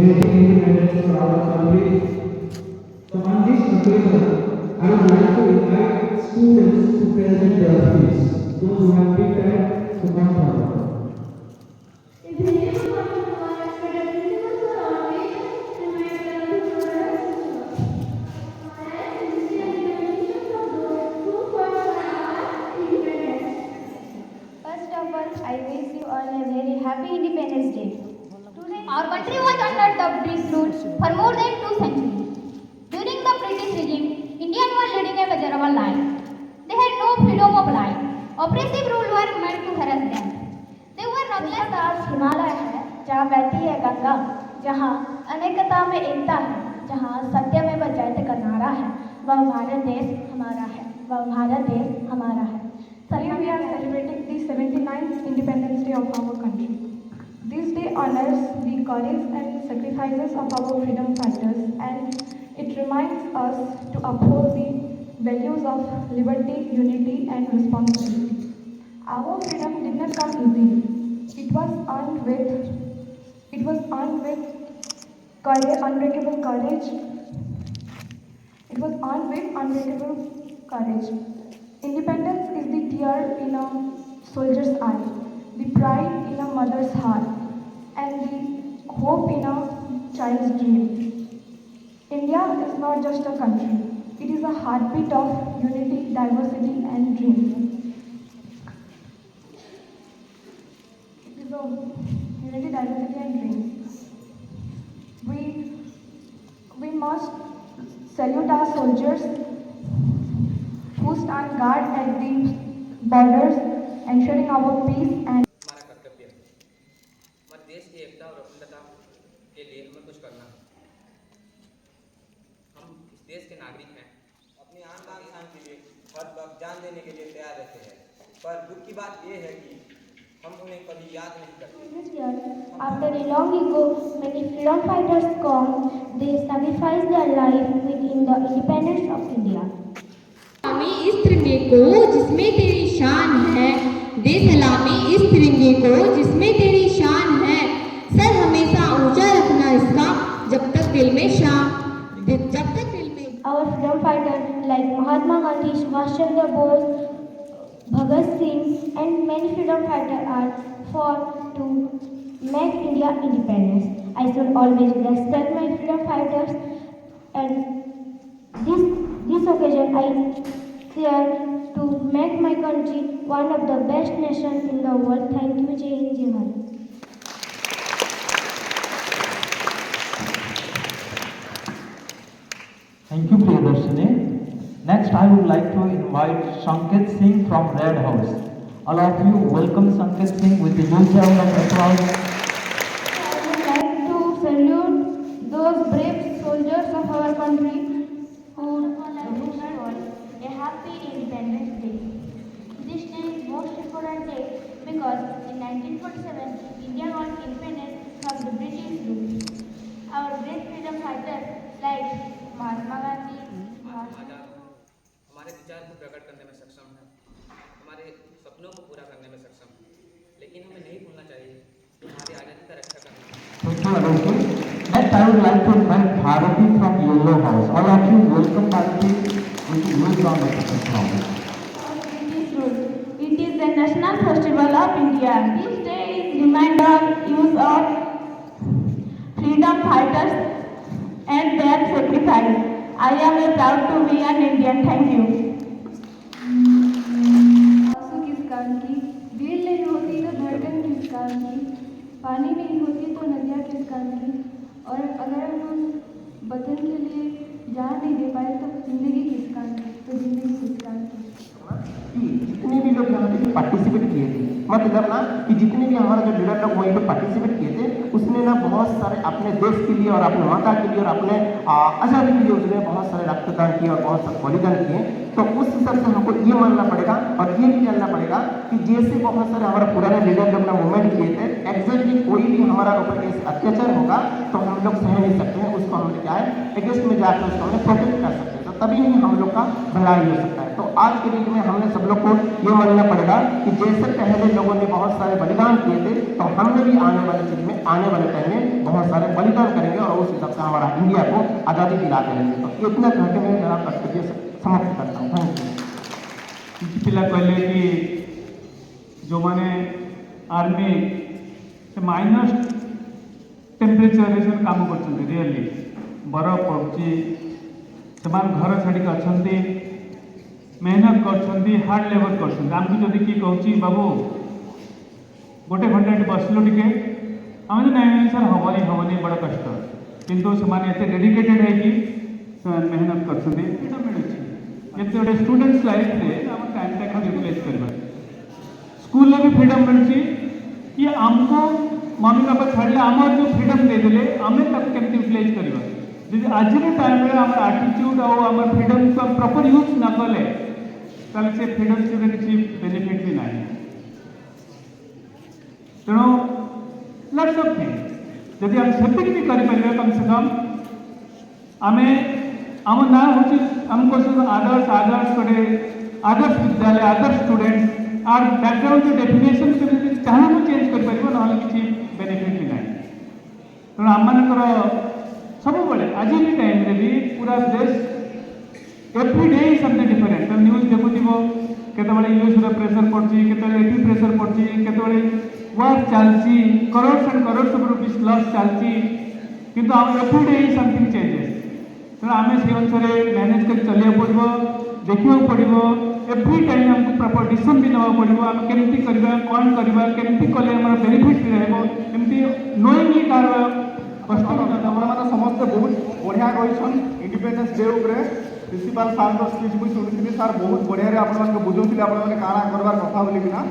celebrating independence for our country. So on this occasion, I would like to invite students to present their speech. Those who have prepared to come forward. First of all, I wish you all a very happy Independence Day. Our country was under the British rule for more than 2 centuries. During the British regime, Indians were leading a miserable life. They had no freedom of life. Oppressive rule were meant to harass them. They were ruthless. पास हिमालय है, जहाँ बहती है गंगा, जहाँ अनेकता में एकता है, जहाँ सत्य में जयते का नारा है, वह भारत देश हमारा है, वह भारत देश हमारा है. Today we are celebrating the 79th Independence Day of our country. This day honors the courage and sacrifices of our freedom fighters, and it reminds us to uphold the values of liberty, unity and responsibility. Our freedom did not come easily. It was earned with courage, unbreakable courage. It was earned with unbreakable courage. Independence is the tear in a soldier's eye, the pride in a mother's heart, and the hope in a child's dream. India is not just a country, it is a heartbeat of unity, diversity, and dreams. It is a unity, diversity, and dreams. We must salute our soldiers who stand guard at the borders, ensuring our peace and हमारा कर्तव्य है. हमारे देश की एकता और अखंडता के लिए हमें कुछ करना है. हम इस देश के नागरिक हैं. अपनी आन बान शान के लिए हर वक्त जान देने के लिए तैयार रहते हैं, पर दुख की बात यह है कि हम उन्हें कभी याद नहीं करते. This year, after a long ago, many freedom fighters come, they sacrificed their life within the independence of India. सलामी इस तिरंगे को जिसमें तेरी शान है, दे सलामी इस तिरंगे को जिसमें तेरी शान है. सर हमेशा ऊंचा रखना इसका, जब तक दिल में Our freedom fighters like Mahatma Gandhi, Subhash Chandra Bose, Bhagat Singh, and many freedom fighters are fought to make India independence. I should always respect my freedom fighters, and this occasion I care to make my country one of the best nations in the world. Thank you, Jai Hind, Jai Bharat. Thank you, Priyadarshini. Next, I would like to invite Sanket Singh from Red House. All of you, welcome Sanket Singh with the huge round of applause. I would like to salute those brave soldiers of our country who restored a happy Independence Day. This day is most important day because in 1947 India got independence from the British rule. Our great freedom fighters like Mahatma Gandhi, हमारे विचार को प्रकट करने में सक्षम है, हमारे सपनों को पूरा करने में सक्षम है, लेकिन हमें नहीं भूलना चाहिए कि हमारी आज़ादी का रक्षा करना. Thank you, Aditi. Next, I would like to invite Bharati from Yellow House. All of you, welcome Bharati with the huge round of applause. British rule. It is the national festival of India. This day is reminder use of freedom fighters and their sacrifice. I am proud to be an Indian. Thank you. आंसू किस काम की, दिल नहीं होती तो धड़कन किस काम की, पानी नहीं होती तो नदियाँ किस काम की, और अगर हम वतन के लिए जान नहीं दे पाए तो जिंदगी किस काम की, तो जिंदगी किस काम की. जितने भी लोग यहाँ पे पार्टिसिपेट किए थे, मतलब ना कि जितने भी हमारा जो लीडर लोग वहीं पे पार्टिसिपेट किए थे, उसने ना बहुत सारे अपने देश के लिए और अपने माता के लिए और अपने आज़ादी के लिए उसने बहुत सारे रक्तदान किए और बहुत सारे बलिदान किए. तो उस हिसाब से हमको ये मानना पड़ेगा और ये भी जानना पड़ेगा कि जैसे बहुत सारे हमारे पुराने लीडर लोग ना मूवमेंट किए थे, एग्जैक्टली कोई भी हमारा ऊपर ऐसे अत्याचार होगा तो हम लोग सह नहीं सकते हैं. उसको हम क्या है अगेंस्ट में जाकर उसको हमें प्रोटेक्ट कर सकते हैं, तो तभी नहीं हम लोग का भलाई हो सकता है. तो आज के युग में हमने सब लोग को ये मानना पड़ेगा कि जैसे पहले लोगों ने बहुत सारे बलिदान किए थे, तो हमने भी आने वाले चीज में, आने वाले टाइम में बहुत सारे बलिदान करेंगे और उस हिसाब से हमारा इंडिया को आज़ादी दिला करेंगे। तो इतना कह के मैं मेरा कर्तव्य समाप्त करता हूँ। Thank you. କିଛି ପିଲା କହିଲେ କି ଯେଉଁମାନେ ଆର୍ମି ସେ ମାଇନସ୍ ଟେମ୍ପରେଚରରେ ସେମାନେ କାମ କରୁଛନ୍ତି, ରିଏଲି ବରଫ ପଡ଼ୁଛି, ସେମାନେ ଘର ଛାଡ଼ିକି ଅଛନ୍ତି, ମେହନତ କରୁଛନ୍ତି, ହାର୍ଡ ଲେବର କରୁଛନ୍ତି। ଆମକୁ ଯଦି କିଏ କହୁଛି ବାବୁ ଗୋଟେ ଘଣ୍ଟା ଏଠି ବସିଲୁ ଟିକେ, ଆମେ ତ ନାଇଁ ନାଇଁ ସାର୍ ହବନି ବଡ଼ କଷ୍ଟ, କିନ୍ତୁ ସେମାନେ ଏତେ ଡେଡିକେଟେଡ୍ ହେଇକି ସେମାନେ ମେହନତ କରୁଛନ୍ତି, ଏଇଟା ମିଳୁଛି। ଯେମିତି ଗୋଟେ ଷ୍ଟୁଡେଣ୍ଟସ୍ ଲାଇଫ୍ରେ ଆମ ଟାଇମ୍ଟା କ'ଣ ୟୁଟିଲାଇଜ୍ କରିବା, ସ୍କୁଲରେ ବି ଫ୍ରିଡମ୍ ମିଳୁଛି कि आमको मम्मी पापा छाड़े आमर जो फ्रीडम देदेले आम केमती यूटिलाइज करवा। जब आज टाइम में आम आटिट्यूड और आम फ्रीडम को प्रॉपर यूज न कले ताले से फ्रीडम से किसी बेनिफिट भी नहीं। तेणु लट्स ऑफ थिंग्स जदि हम सेटिंग भी करें कम से कम आम आम ना हूँ आमको आदर्श गोटे आदर्श विद्यालय आदर्श स्टूडेंट्स आर बैकग्राउंड जो डेफिनेशन चाहे चेंज कर ना किसी बेनिफिट भी ना। तेणु आम मानकर सब आज भी टाइम भी पूरा देश every day something different news देखुव केतबेले यूएस प्रेशर पड़ी केतबेले प्रेशर पड़ी केतबेले वार चलती crore and crore of rupees loss चलती किंतु आम एवरी डे समथिंग चेंजेस। तेणु आम से अनुसार मैनेज कर चलिया पड़ो देखा पड़ो एवरी टाइम हमको प्रॉपर डिसीजन भी नवा पड़ो आम केमती करवा कौन करवा केमती कले आम बेनिफिट भी रही नोइंगली तार कष्ट मैंने समस्ते बहुत बढ़िया कहन इंडिपेंडेंस डे उपरे प्रिंसिपाल सार स्पीच भी शुणी सार बहुत बढ़िया आपको बुझाऊे आपने काଣା करवार कथा बोलिकिना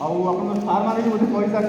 आउ आप सार मैंने भी बोधे कही सारी